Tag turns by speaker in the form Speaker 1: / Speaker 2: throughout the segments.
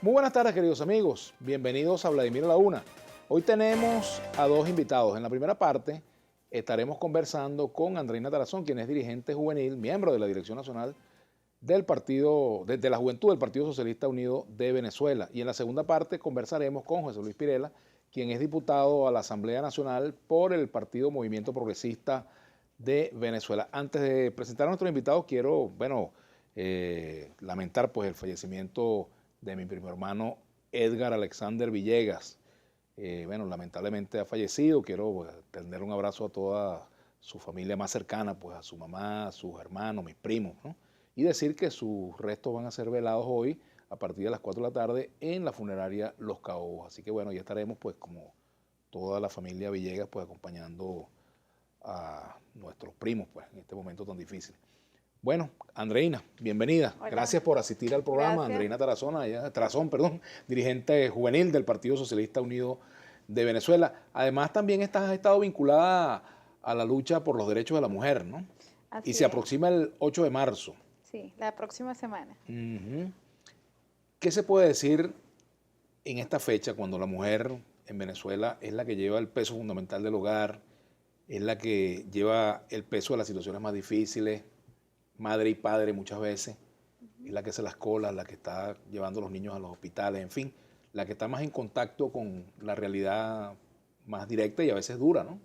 Speaker 1: Muy buenas tardes, queridos amigos. Bienvenidos a Vladimir a la Una. Hoy tenemos a dos invitados. En la primera parte estaremos conversando con Andreina Tarazón, quien es dirigente juvenil, miembro de la Dirección Nacional del Partido, de la Juventud del Partido Socialista Unido de Venezuela. Y en la segunda parte conversaremos con José Luis Pirela, quien es diputado a la Asamblea Nacional por el Partido Movimiento Progresista de Venezuela. Antes de presentar a nuestros invitados, quiero, lamentar pues el fallecimiento de mi primo hermano Edgar Alexander Villegas. Lamentablemente ha fallecido. Quiero tener un abrazo a toda su familia más cercana, pues a su mamá, a sus hermanos, mis primos, ¿no? Y decir que sus restos van a ser velados hoy a partir de las 4 de la tarde en la funeraria Los Caobos. Así que bueno, ya estaremos pues como toda la familia Villegas pues acompañando a nuestros primos pues en este momento tan difícil. Bueno, Andreina, bienvenida.
Speaker 2: Hola.
Speaker 1: Gracias por asistir al programa.
Speaker 2: Gracias.
Speaker 1: Andreina Tarazón, dirigente juvenil del Partido Socialista Unido de Venezuela. Además, también has estado vinculada a la lucha por los derechos de la mujer, ¿no?
Speaker 2: Así
Speaker 1: Y se
Speaker 2: es.
Speaker 1: aproxima el 8 de marzo.
Speaker 2: Sí, la próxima semana.
Speaker 1: ¿Qué se puede decir en esta fecha cuando la mujer en Venezuela es la que lleva el peso fundamental del hogar, es la que lleva el peso de las situaciones más difíciles, madre y padre muchas veces, es la que hace las colas, la que está llevando a los niños a los hospitales, en fin, la que está más en contacto con la realidad más directa y a veces dura, ¿no?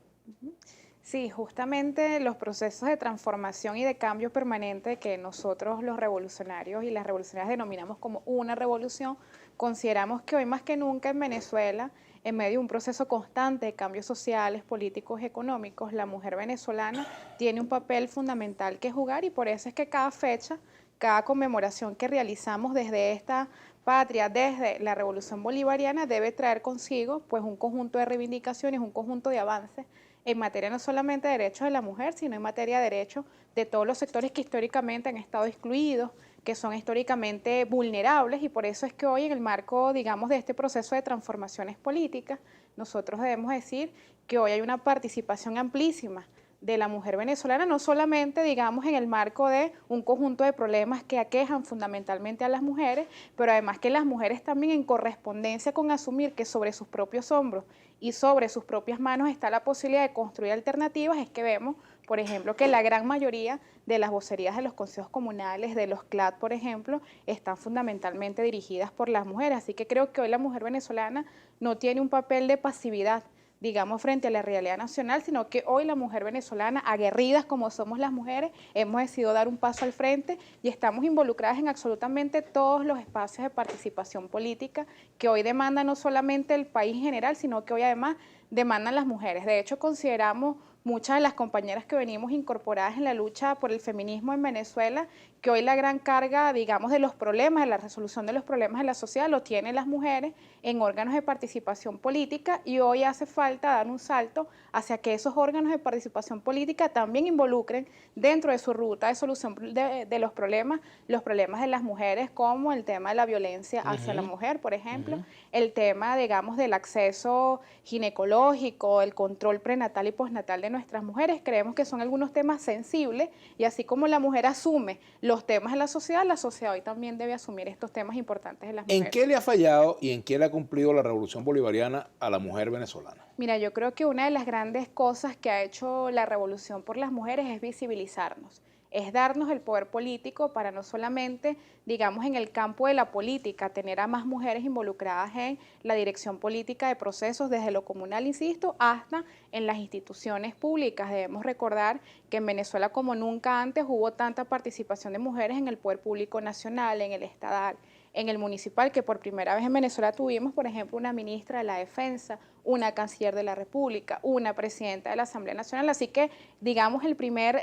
Speaker 2: Sí, justamente los procesos de transformación y de cambio permanente que nosotros los revolucionarios y las revolucionarias denominamos como una revolución, consideramos que hoy más que nunca en Venezuela, en medio de un proceso constante de cambios sociales, políticos, económicos, la mujer venezolana tiene un papel fundamental que jugar y por eso es que cada fecha, cada conmemoración que realizamos desde esta patria, desde la Revolución Bolivariana, debe traer consigo pues un conjunto de reivindicaciones, un conjunto de avances en materia no solamente de derechos de la mujer, sino en materia de derechos de todos los sectores que históricamente han estado excluidos, que son históricamente vulnerables, y por eso es que hoy en el marco, digamos, de este proceso de transformaciones políticas, nosotros debemos decir que hoy hay una participación amplísima de la mujer venezolana, no solamente, digamos, en el marco de un conjunto de problemas que aquejan fundamentalmente a las mujeres, pero además que las mujeres también en correspondencia con asumir que sobre sus propios hombros y sobre sus propias manos está la posibilidad de construir alternativas, es que vemos, por ejemplo, que la gran mayoría de las vocerías de los consejos comunales, de los CLAD, por ejemplo, están fundamentalmente dirigidas por las mujeres. Así que creo que hoy la mujer venezolana no tiene un papel de pasividad, digamos, frente a la realidad nacional, sino que hoy la mujer venezolana, aguerridas como somos las mujeres, hemos decidido dar un paso al frente y estamos involucradas en absolutamente todos los espacios de participación política que hoy demandan no solamente el país en general, sino que hoy además demandan las mujeres. De hecho, consideramos muchas de las compañeras que venimos incorporadas en la lucha por el feminismo en Venezuela, que hoy la gran carga, digamos, de los problemas, de la resolución de los problemas de la sociedad, lo tienen las mujeres en órganos de participación política, y hoy hace falta dar un salto hacia que esos órganos de participación política también involucren dentro de su ruta de solución de los problemas de las mujeres, como el tema de la violencia hacia la mujer, por ejemplo, el tema, digamos, del acceso ginecológico, el control prenatal y postnatal de nuestras mujeres. Creemos que son algunos temas sensibles, y así como la mujer asume los temas de la sociedad hoy también debe asumir estos temas importantes de las mujeres.
Speaker 1: ¿En qué le ha fallado y en qué le ha cumplido la Revolución Bolivariana a la mujer venezolana?
Speaker 2: Mira, yo creo que una de las grandes cosas que ha hecho la revolución por las mujeres es visibilizarnos, es darnos el poder político para no solamente, digamos, en el campo de la política, tener a más mujeres involucradas en la dirección política de procesos desde lo comunal, insisto, hasta en las instituciones públicas. Debemos recordar que en Venezuela como nunca antes hubo tanta participación de mujeres en el poder público nacional, en el estatal, en el municipal, que por primera vez en Venezuela tuvimos, por ejemplo, una ministra de la Defensa, una canciller de la República, una presidenta de la Asamblea Nacional. Así que, digamos, el primer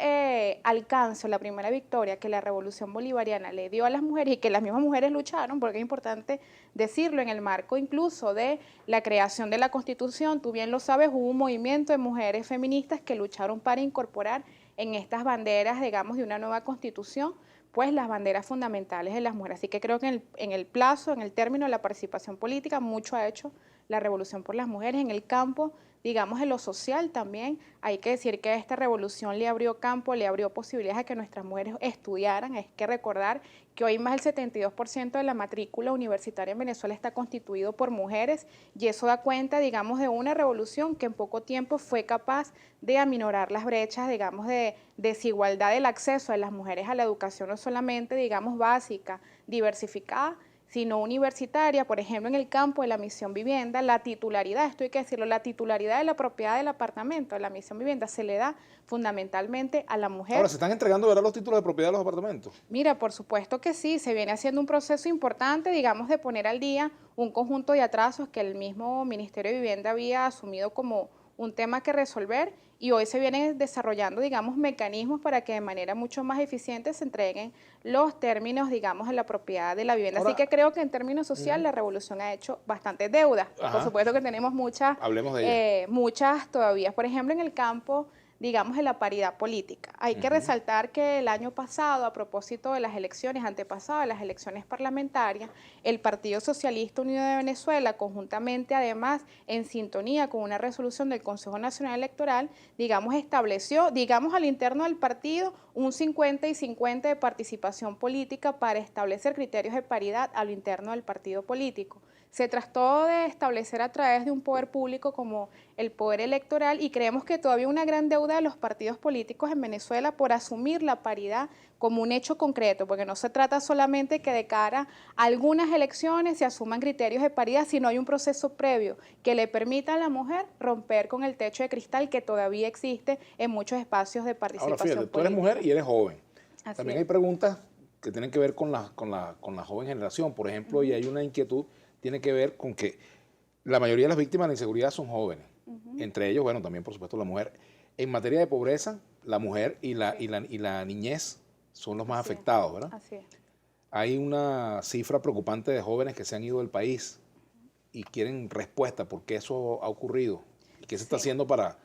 Speaker 2: alcance, la primera victoria que la Revolución Bolivariana le dio a las mujeres, y que las mismas mujeres lucharon, porque es importante decirlo, en el marco incluso de la creación de la Constitución, tú bien lo sabes, hubo un movimiento de mujeres feministas que lucharon para incorporar en estas banderas, digamos, de una nueva Constitución, pues las banderas fundamentales de las mujeres. Así que creo que en el plazo, en el término de la participación política, mucho ha hecho la revolución por las mujeres en el campo digamos, en lo social también. Hay que decir que esta revolución le abrió campo, le abrió posibilidades a que nuestras mujeres estudiaran. Hay que recordar que hoy más del 72% de la matrícula universitaria en Venezuela está constituido por mujeres, y eso da cuenta, digamos, de una revolución que en poco tiempo fue capaz de aminorar las brechas, digamos, de desigualdad del acceso de las mujeres a la educación, no solamente, digamos, básica, diversificada, sino universitaria. Por ejemplo, en el campo de la misión vivienda, la titularidad, esto hay que decirlo, la titularidad de la propiedad del apartamento, de la misión vivienda, se le da fundamentalmente a la mujer.
Speaker 1: Ahora, ¿se están entregando, verdad, los títulos de propiedad de los apartamentos?
Speaker 2: Mira, por supuesto que sí, se viene haciendo un proceso importante, digamos, de poner al día un conjunto de atrasos que el mismo Ministerio de Vivienda había asumido como un tema que resolver, y hoy se vienen desarrollando, digamos, mecanismos para que de manera mucho más eficiente se entreguen los términos, digamos, de la propiedad de la vivienda.
Speaker 1: Ahora,
Speaker 2: Así que creo que en términos social la revolución ha hecho bastantes deudas. Por supuesto que tenemos
Speaker 1: hablemos de ella.
Speaker 2: muchas todavía. Por ejemplo, en el campo, digamos, de la paridad política. Hay que resaltar que el año pasado, a propósito de las elecciones antepasadas, las elecciones parlamentarias, el Partido Socialista Unido de Venezuela, conjuntamente además en sintonía con una resolución del Consejo Nacional Electoral, digamos, estableció, digamos, al interno del partido un 50 y 50 de participación política para establecer criterios de paridad a lo interno del partido político. Se trató de establecer a través de un poder público como el poder electoral, y creemos que todavía una gran deuda de los partidos políticos en Venezuela por asumir la paridad como un hecho concreto, porque no se trata solamente que de cara a algunas elecciones se asuman criterios de paridad, sino hay un proceso previo que le permita a la mujer romper con el techo de cristal que todavía existe en muchos espacios de participación
Speaker 1: Ahora, fíjate,
Speaker 2: política.
Speaker 1: tú eres mujer y eres joven.
Speaker 2: Así
Speaker 1: También
Speaker 2: es.
Speaker 1: hay preguntas que tienen que ver con la joven generación, por ejemplo, y hay una inquietud, tiene que ver con que la mayoría de las víctimas de la inseguridad son jóvenes. Entre ellos, bueno, también por supuesto la mujer. En materia de pobreza, la mujer y la niñez son los más afectados, ¿verdad?
Speaker 2: Así es.
Speaker 1: Hay una cifra preocupante de jóvenes que se han ido del país y quieren respuesta por qué eso ha ocurrido y qué se está haciendo para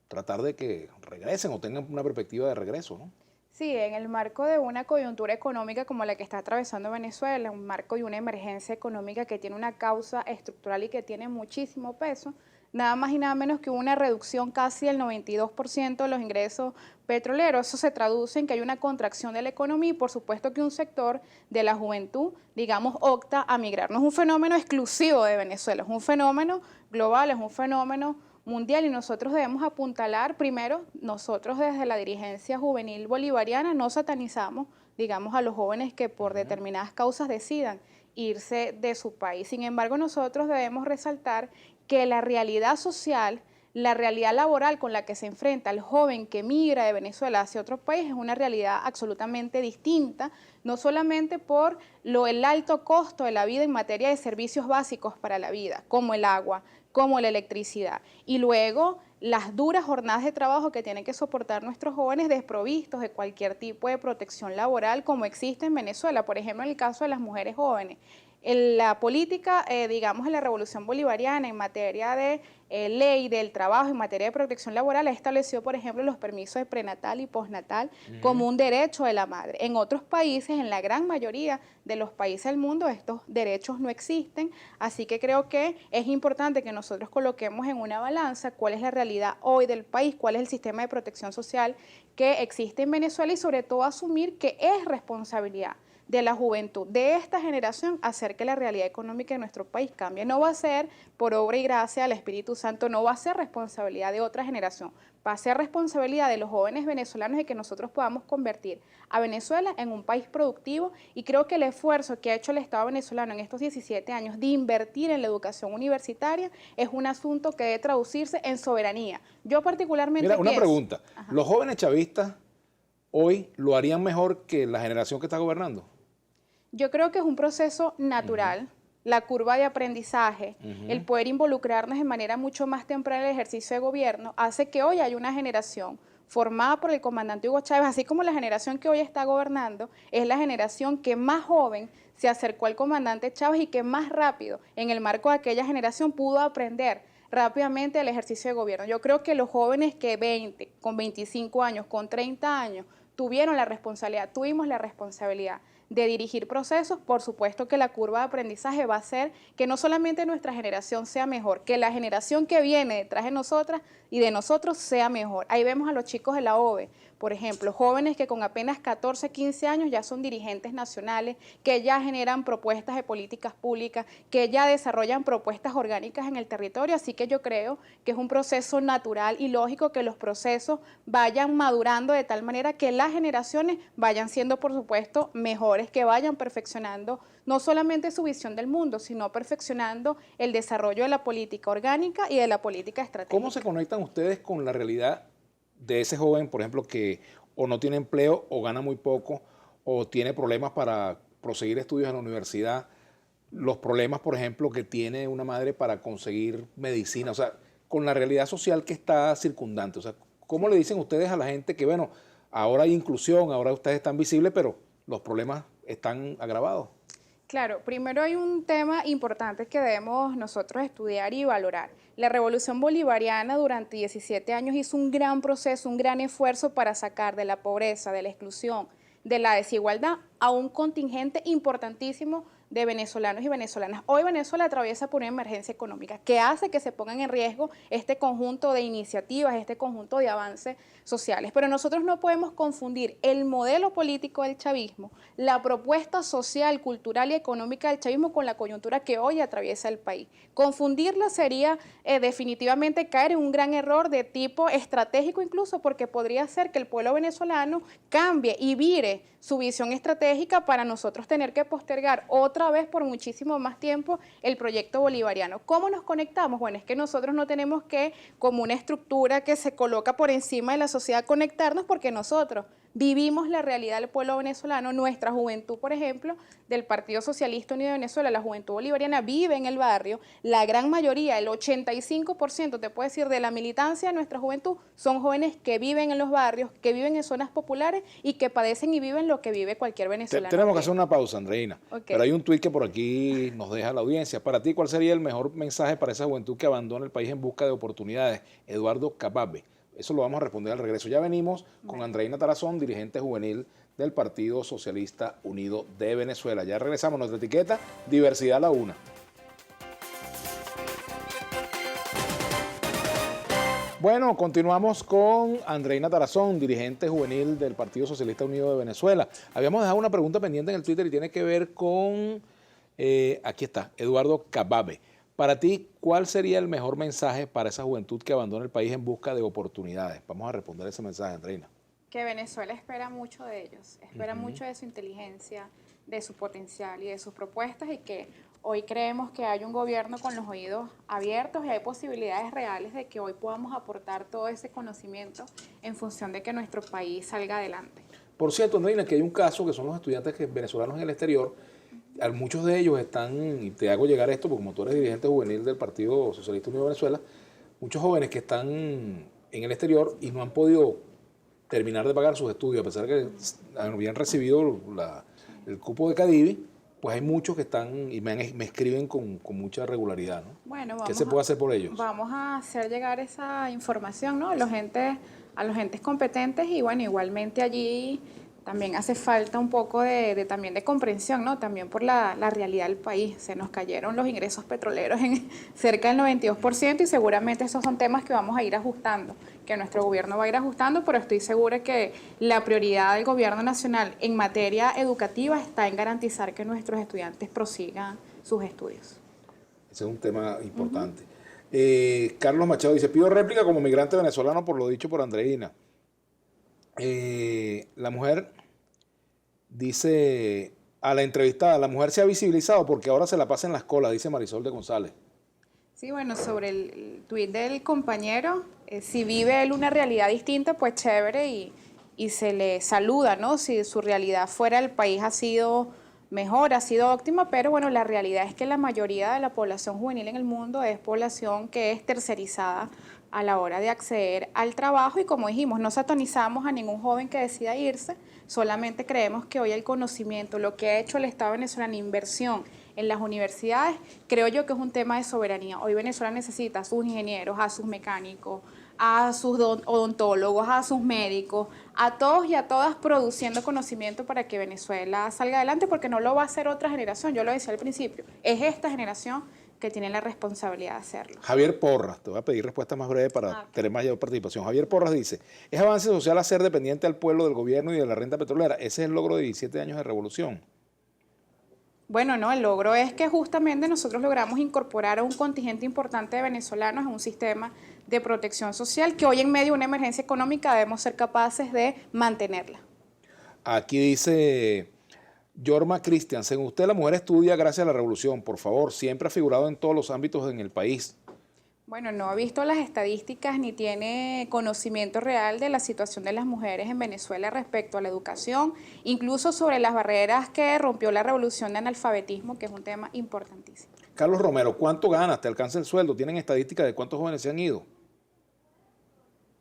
Speaker 1: tratar de que regresen o tengan una perspectiva de regreso, ¿no?
Speaker 2: Sí, en el marco de una coyuntura económica como la que está atravesando Venezuela, un marco de una emergencia económica que tiene una causa estructural y que tiene muchísimo peso, nada más y nada menos que una reducción casi del 92% de los ingresos petroleros. Eso se traduce en que hay una contracción de la economía, y por supuesto que un sector de la juventud, digamos, opta a migrar. No es un fenómeno exclusivo de Venezuela, es un fenómeno global, es un fenómeno mundial, y nosotros debemos apuntalar, primero, nosotros desde la dirigencia juvenil bolivariana no satanizamos, digamos, a los jóvenes que por determinadas causas decidan irse de su país. Sin embargo, nosotros debemos resaltar que la realidad social, la realidad laboral con la que se enfrenta el joven que migra de Venezuela hacia otro país es una realidad absolutamente distinta, no solamente por el alto costo de la vida en materia de servicios básicos para la vida, como el agua, como la electricidad, y luego las duras jornadas de trabajo que tienen que soportar nuestros jóvenes desprovistos de cualquier tipo de protección laboral como existe en Venezuela. Por ejemplo, en el caso de las mujeres jóvenes, la política, digamos, en la revolución bolivariana en materia de ley del trabajo, en materia de protección laboral, ha establecido, por ejemplo, los permisos de prenatal y postnatal como un derecho de la madre. En otros países, en la gran mayoría de los países del mundo, estos derechos no existen, así que creo que es importante que nosotros coloquemos en una balanza cuál es la realidad hoy del país, cuál es el sistema de protección social que existe en Venezuela, y sobre todo asumir que es responsabilidad de la juventud, de esta generación, hacer que la realidad económica de nuestro país cambie. No va a ser por obra y gracia del Espíritu Santo, no va a ser responsabilidad de otra generación, va a ser responsabilidad de los jóvenes venezolanos de que nosotros podamos convertir a Venezuela en un país productivo, y creo que el esfuerzo que ha hecho el Estado venezolano en estos 17 años de invertir en la educación universitaria es un asunto que debe traducirse en soberanía. Yo particularmente
Speaker 1: Mira, una
Speaker 2: pienso,
Speaker 1: pregunta. ¿Los jóvenes chavistas hoy lo harían mejor que la generación que está gobernando?
Speaker 2: yo creo que es un proceso natural, la curva de aprendizaje, el poder involucrarnos de manera mucho más temprana en el ejercicio de gobierno, hace que hoy haya una generación formada por el comandante Hugo Chávez, así como la generación que hoy está gobernando, es la generación que más joven se acercó al comandante Chávez y que más rápido, en el marco de aquella generación, pudo aprender rápidamente el ejercicio de gobierno. Yo creo que los jóvenes que 20, con 25 años, con 30 años, tuvimos la responsabilidad de dirigir procesos, por supuesto que la curva de aprendizaje va a ser que no solamente nuestra generación sea mejor, que la generación que viene detrás de nosotras y de nosotros sea mejor. Ahí vemos a los chicos de la OVE, por ejemplo, jóvenes que con apenas 14, 15 años ya son dirigentes nacionales, que ya generan propuestas de políticas públicas, que ya desarrollan propuestas orgánicas en el territorio, así que yo creo que es un proceso natural y lógico que los procesos vayan madurando de tal manera que las generaciones vayan siendo, por supuesto, mejores, que vayan perfeccionando no solamente su visión del mundo, sino perfeccionando el desarrollo de la política orgánica y de la política estratégica.
Speaker 1: ¿Cómo se conectan ustedes con la realidad de ese joven, por ejemplo, que o no tiene empleo o gana muy poco o tiene problemas para proseguir estudios en la universidad? Los problemas, por ejemplo, que tiene una madre para conseguir medicina, o sea, con la realidad social que está circundante. O sea, ¿cómo le dicen ustedes a la gente que, bueno, ahora hay inclusión, ahora ustedes están visibles, pero los problemas están agravados?
Speaker 2: Claro, primero hay un tema importante que debemos nosotros estudiar y valorar. La Revolución Bolivariana durante 17 años hizo un gran proceso, un gran esfuerzo para sacar de la pobreza, de la exclusión, de la desigualdad a un contingente importantísimo de venezolanos y venezolanas. Hoy Venezuela atraviesa por una emergencia económica que hace que se pongan en riesgo este conjunto de iniciativas, este conjunto de avances sociales. Pero nosotros no podemos confundir el modelo político del chavismo, la propuesta social, cultural y económica del chavismo con la coyuntura que hoy atraviesa el país. Confundirla sería definitivamente caer en un gran error de tipo estratégico incluso, porque podría ser que el pueblo venezolano cambie y vire su visión estratégica para nosotros tener que postergar otra vez por muchísimo más tiempo el proyecto bolivariano. ¿Cómo nos conectamos? Bueno, es que nosotros no tenemos que, como una estructura que se coloca por encima de la sociedad, conectarnos, porque nosotros vivimos la realidad del pueblo venezolano. Nuestra juventud, por ejemplo, del Partido Socialista Unido de Venezuela, la juventud bolivariana, vive en el barrio. La gran mayoría, el 85%, te puedo decir, de la militancia de nuestra juventud son jóvenes que viven en los barrios, que viven en zonas populares y que padecen y viven lo que vive cualquier venezolano.
Speaker 1: Tenemos que hacer una pausa, Andreina. Okay. Pero hay un tuit que por aquí nos deja la audiencia. Para ti, ¿cuál sería el mejor mensaje para esa juventud que abandona el país en busca de oportunidades? Eduardo Cababe. Eso lo vamos a responder al regreso. Ya venimos con Andreina Tarazón, dirigente juvenil del Partido Socialista Unido de Venezuela. Ya regresamos. Nuestra etiqueta, Diversidad a la Una. Bueno, continuamos con Andreina Tarazón, dirigente juvenil del Partido Socialista Unido de Venezuela. Habíamos dejado una pregunta pendiente en el Twitter y tiene que ver con, aquí está, Eduardo Cababe. Para ti, ¿cuál sería el mejor mensaje para esa juventud que abandona el país en busca de oportunidades? Vamos a responder ese mensaje, Andreina.
Speaker 2: Que Venezuela espera mucho de ellos, espera mucho de su inteligencia, de su potencial y de sus propuestas, y que hoy creemos que hay un gobierno con los oídos abiertos y hay posibilidades reales de que hoy podamos aportar todo ese conocimiento en función de que nuestro país salga adelante.
Speaker 1: Por cierto, Andreina, que hay un caso que son los estudiantes venezolanos en el exterior. Muchos de ellos están, y te hago llegar esto porque como tú eres dirigente juvenil del Partido Socialista Unido de Venezuela, muchos jóvenes que están en el exterior y no han podido terminar de pagar sus estudios, a pesar de que habían recibido el cupo de Cadivi, pues hay muchos que están y me escriben con mucha regularidad, ¿no?
Speaker 2: Bueno,
Speaker 1: ¿qué se puede hacer por ellos?
Speaker 2: Vamos a hacer llegar esa información, ¿no?, a los entes competentes, y bueno, igualmente allí también hace falta un poco también de comprensión, ¿no? También por la realidad del país. Se nos cayeron los ingresos petroleros en cerca del 92% y seguramente esos son temas que vamos a ir ajustando, que nuestro gobierno va a ir ajustando, pero estoy segura que la prioridad del gobierno nacional en materia educativa está en garantizar que nuestros estudiantes prosigan sus estudios.
Speaker 1: Ese es un tema importante. Carlos Machado dice, pido réplica como migrante venezolano por lo dicho por Andreina. La mujer dice a la entrevistada, la mujer se ha visibilizado porque ahora se la pasa en las colas, dice Marisol de González.
Speaker 2: Sí, bueno, sobre el tuit del compañero, si vive él una realidad distinta, pues chévere y se le saluda, ¿no? Si su realidad fuera del país ha sido mejor, ha sido óptima, pero bueno, la realidad es que la mayoría de la población juvenil en el mundo es población que es tercerizada a la hora de acceder al trabajo, y como dijimos, no satanizamos a ningún joven que decida irse, solamente creemos que hoy el conocimiento, lo que ha hecho el Estado venezolano, inversión en las universidades, creo yo que es un tema de soberanía. Hoy Venezuela necesita a sus ingenieros, a sus mecánicos, a sus odontólogos, a sus médicos, a todos y a todas produciendo conocimiento para que Venezuela salga adelante, porque no lo va a hacer otra generación. Yo lo decía al principio, es esta generación que tiene la responsabilidad de hacerlo.
Speaker 1: Javier Porras, te voy a pedir respuesta más breve para tener mayor participación. Javier Porras dice, ¿es avance social hacer dependiente al pueblo del gobierno y de la renta petrolera? Ese es el logro de 17 años de revolución.
Speaker 2: Bueno, no, el logro es que justamente nosotros logramos incorporar a un contingente importante de venezolanos en un sistema de protección social que hoy en medio de una emergencia económica debemos ser capaces de mantenerla.
Speaker 1: Aquí dice Yorma Cristian, según usted la mujer estudia gracias a la revolución, por favor, siempre ha figurado en todos los ámbitos en el país.
Speaker 2: Bueno, no ha visto las estadísticas ni tiene conocimiento real de la situación de las mujeres en Venezuela respecto a la educación, incluso sobre las barreras que rompió la revolución de analfabetismo, que es un tema importantísimo.
Speaker 1: Carlos Romero, ¿cuánto ganas? ¿Te alcanza el sueldo? ¿Tienen estadísticas de cuántos jóvenes se han ido?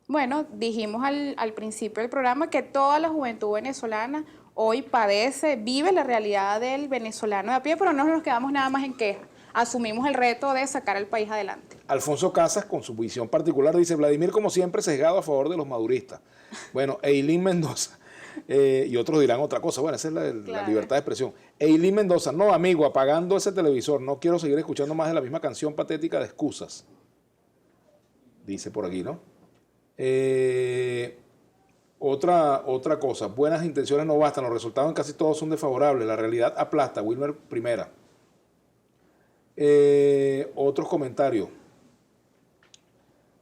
Speaker 2: Bueno, dijimos al principio del programa que toda la juventud venezolana hoy padece, vive la realidad del venezolano de a pie, pero no nos quedamos nada más en queja. Asumimos el reto de sacar al país adelante.
Speaker 1: Alfonso Casas, con su visión particular, dice, Vladimir, como siempre, sesgado a favor de los maduristas. Bueno, Eileen Mendoza, y otros dirán otra cosa, bueno, esa es la libertad de expresión. Eileen Mendoza, no, amigo, apagando ese televisor, no quiero seguir escuchando más de la misma canción patética de excusas. Dice por aquí, ¿no? Otra cosa, buenas intenciones no bastan, los resultados en casi todos son desfavorables, la realidad aplasta, Wilmer Primera. Otros comentarios.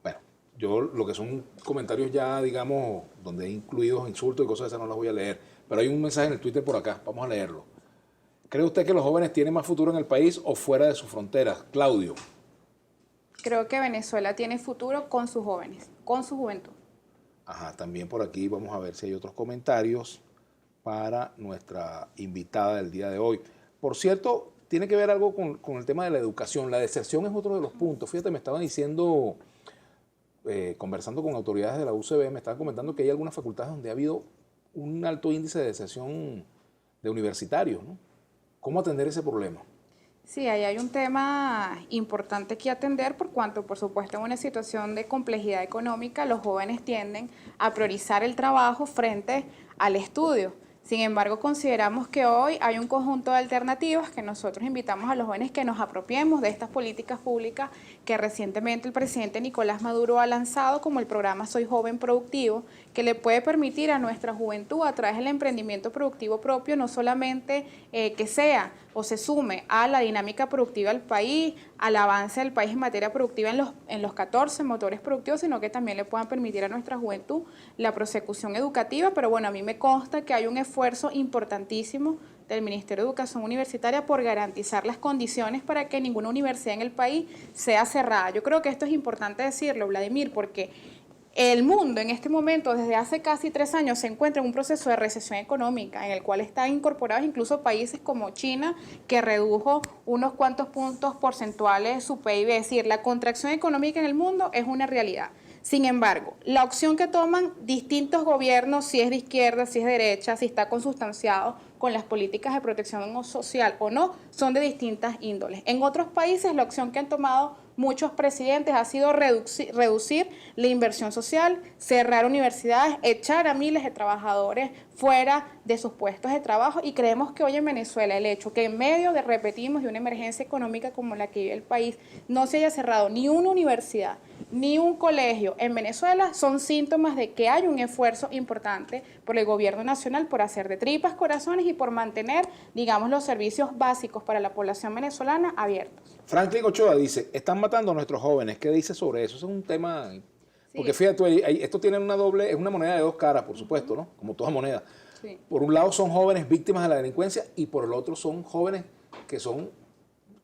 Speaker 1: Bueno, yo lo que son comentarios ya, digamos, donde hay incluidos insultos y cosas de esas no las voy a leer, pero hay un mensaje en el Twitter por acá, vamos a leerlo. ¿Cree usted que los jóvenes tienen más futuro en el país o fuera de sus fronteras? Claudio.
Speaker 2: Creo que Venezuela tiene futuro con sus jóvenes, con su juventud.
Speaker 1: Ajá, también por aquí vamos a ver si hay otros comentarios para nuestra invitada del día de hoy. Por cierto, tiene que ver algo con el tema de la educación. La deserción es otro de los puntos. Fíjate, me estaban diciendo, conversando con autoridades de la UCB, me estaban comentando que hay algunas facultades donde ha habido un alto índice de deserción de universitarios, ¿no? ¿Cómo atender ese problema?
Speaker 2: Sí, ahí hay un tema importante que atender por cuanto, por supuesto, en una situación de complejidad económica, los jóvenes tienden a priorizar el trabajo frente al estudio. Sin embargo, consideramos que hoy hay un conjunto de alternativas que nosotros invitamos a los jóvenes que nos apropiemos de estas políticas públicas que recientemente el presidente Nicolás Maduro ha lanzado, como el programa Soy Joven Productivo, que le puede permitir a nuestra juventud, a través del emprendimiento productivo propio, no solamente que sea o se sume a la dinámica productiva del país, al avance del país en materia productiva en los 14 motores productivos, sino que también le puedan permitir a nuestra juventud la prosecución educativa. Pero bueno, a mí me consta que hay un esfuerzo importantísimo del Ministerio de Educación Universitaria por garantizar las condiciones para que ninguna universidad en el país sea cerrada. Yo creo que esto es importante decirlo, Vladimir, porque el mundo en este momento, desde hace casi 3 años, se encuentra en un proceso de recesión económica en el cual están incorporados incluso países como China, que redujo unos cuantos puntos porcentuales su PIB. Es decir, la contracción económica en el mundo es una realidad. Sin embargo, la opción que toman distintos gobiernos, si es de izquierda, si es de derecha, si está consustanciado con las políticas de protección social o no, son de distintas índoles. En otros países, la opción que han tomado muchos presidentes ha sido reducir la inversión social, cerrar universidades, echar a miles de trabajadores fuera de sus puestos de trabajo, y creemos que hoy en Venezuela el hecho que en medio de, repetimos, de una emergencia económica como la que vive el país, no se haya cerrado ni una universidad, ni un colegio en Venezuela, son síntomas de que hay un esfuerzo importante por el gobierno nacional por hacer de tripas corazones y por mantener, digamos, los servicios básicos para la población venezolana abiertos.
Speaker 1: Franklin Ochoa dice, están matando a nuestros jóvenes. ¿Qué dice sobre eso? Eso es un tema... Porque fíjate, esto tiene una doble, es una moneda de dos caras, por supuesto, ¿no? Como toda moneda. Sí. Por un lado son jóvenes víctimas de la delincuencia y por el otro son jóvenes que son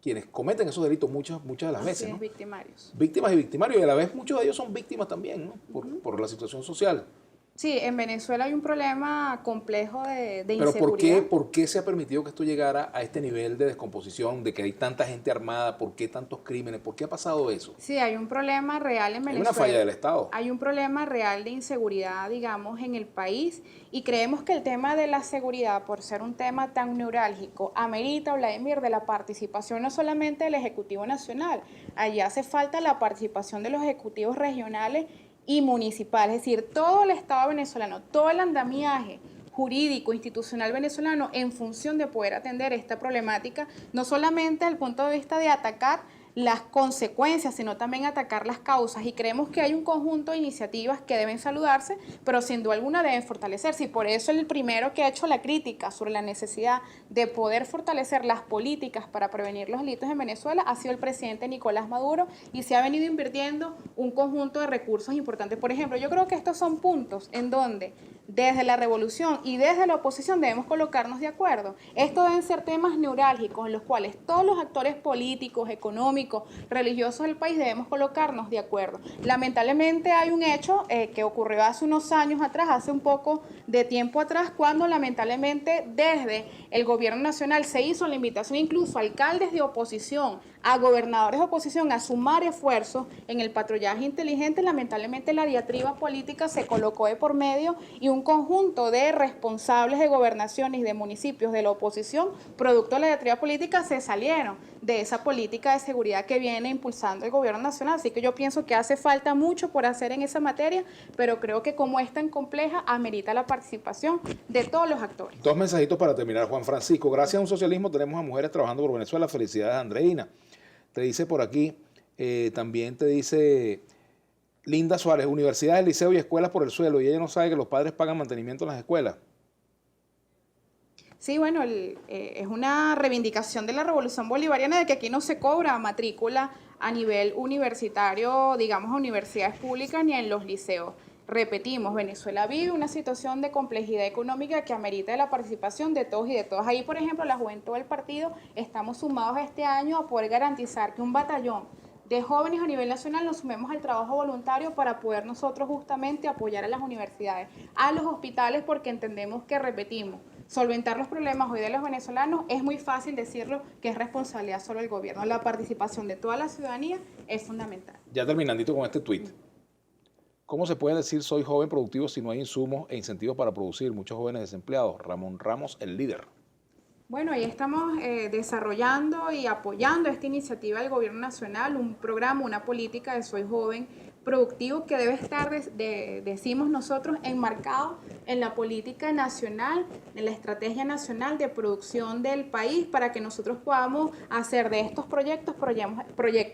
Speaker 1: quienes cometen esos delitos muchas de las veces, ¿no?
Speaker 2: Victimarios.
Speaker 1: Víctimas y victimarios, y a la vez muchos de ellos son víctimas también, ¿no? Por la situación social.
Speaker 2: Sí, en Venezuela hay un problema complejo de
Speaker 1: inseguridad.
Speaker 2: Pero
Speaker 1: ¿por qué se ha permitido que esto llegara a este nivel de descomposición, de que hay tanta gente armada? ¿Por qué tantos crímenes? ¿Por qué ha pasado eso?
Speaker 2: Sí, hay un problema real en Venezuela.
Speaker 1: Hay una falla del Estado.
Speaker 2: Hay un problema real de inseguridad, digamos, en el país, y creemos que el tema de la seguridad, por ser un tema tan neurálgico, amerita, Vladimir, de la participación no solamente del Ejecutivo Nacional. Allí hace falta la participación de los ejecutivos regionales y municipal, es decir, todo el Estado venezolano, todo el andamiaje jurídico, institucional venezolano en función de poder atender esta problemática, no solamente desde el punto de vista de atacar las consecuencias, sino también atacar las causas. Y creemos que hay un conjunto de iniciativas que deben saludarse, pero sin duda alguna deben fortalecerse. Y por eso el primero que ha hecho la crítica sobre la necesidad de poder fortalecer las políticas para prevenir los delitos en Venezuela ha sido el presidente Nicolás Maduro, y se ha venido invirtiendo un conjunto de recursos importantes. Por ejemplo, yo creo que estos son puntos en donde desde la revolución y desde la oposición debemos colocarnos de acuerdo. Estos deben ser temas neurálgicos en los cuales todos los actores políticos, económicos, religiosos del país debemos colocarnos de acuerdo. Lamentablemente hay un hecho que ocurrió hace unos años atrás, hace un poco de tiempo atrás, cuando lamentablemente desde el gobierno nacional se hizo la invitación incluso a alcaldes de oposición, a gobernadores de oposición a sumar esfuerzos en el patrullaje inteligente. Lamentablemente la diatriba política se colocó de por medio y un conjunto de responsables de gobernaciones y de municipios de la oposición, producto de la diatriba política, se salieron de esa política de seguridad que viene impulsando el gobierno nacional. Así que yo pienso que hace falta mucho por hacer en esa materia, pero creo que como es tan compleja, amerita la participación de todos los actores.
Speaker 1: Dos mensajitos para terminar, Juan Francisco. Gracias a un socialismo tenemos a mujeres trabajando por Venezuela. Felicidades, Andreina. Te dice por aquí, también te dice Linda Suárez, universidades, liceos y escuelas por el suelo, y ella no sabe que los padres pagan mantenimiento en las escuelas.
Speaker 2: Sí, bueno, es una reivindicación de la Revolución Bolivariana de que aquí no se cobra matrícula a nivel universitario, digamos, a universidades públicas ni en los liceos. Repetimos, Venezuela vive una situación de complejidad económica que amerita la participación de todos y de todas. Ahí, por ejemplo, la juventud del partido estamos sumados este año a poder garantizar que un batallón de jóvenes a nivel nacional nos sumemos al trabajo voluntario para poder nosotros justamente apoyar a las universidades, a los hospitales, porque entendemos que, repetimos, solventar los problemas hoy de los venezolanos es muy fácil decirlo, que es responsabilidad solo del gobierno. La participación de toda la ciudadanía es fundamental.
Speaker 1: Ya terminandito con este tuit. ¿Cómo se puede decir soy joven productivo si no hay insumos e incentivos para producir? Muchos jóvenes desempleados. Ramón Ramos, el líder.
Speaker 2: Bueno, ahí estamos desarrollando y apoyando esta iniciativa del Gobierno Nacional, un programa, una política de Soy Joven Productivo que debe estar, decimos nosotros, enmarcado en la política nacional, en la estrategia nacional de producción del país, para que nosotros podamos hacer de estos proyectos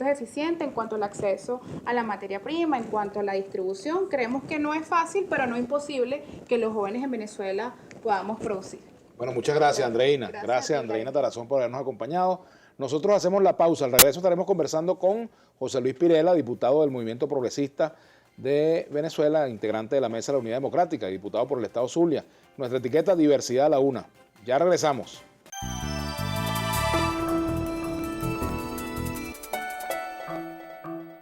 Speaker 2: eficientes en cuanto al acceso a la materia prima, en cuanto a la distribución. Creemos que no es fácil, pero no imposible que los jóvenes en Venezuela podamos producir.
Speaker 1: Bueno, muchas gracias, Andreina. Gracias, Andreina Tarazón, por habernos acompañado. Nosotros hacemos la pausa. Al regreso estaremos conversando con José Luis Pirela, diputado del Movimiento Progresista de Venezuela, integrante de la Mesa de la Unidad Democrática y diputado por el Estado Zulia. Nuestra etiqueta, diversidad a la una. Ya regresamos.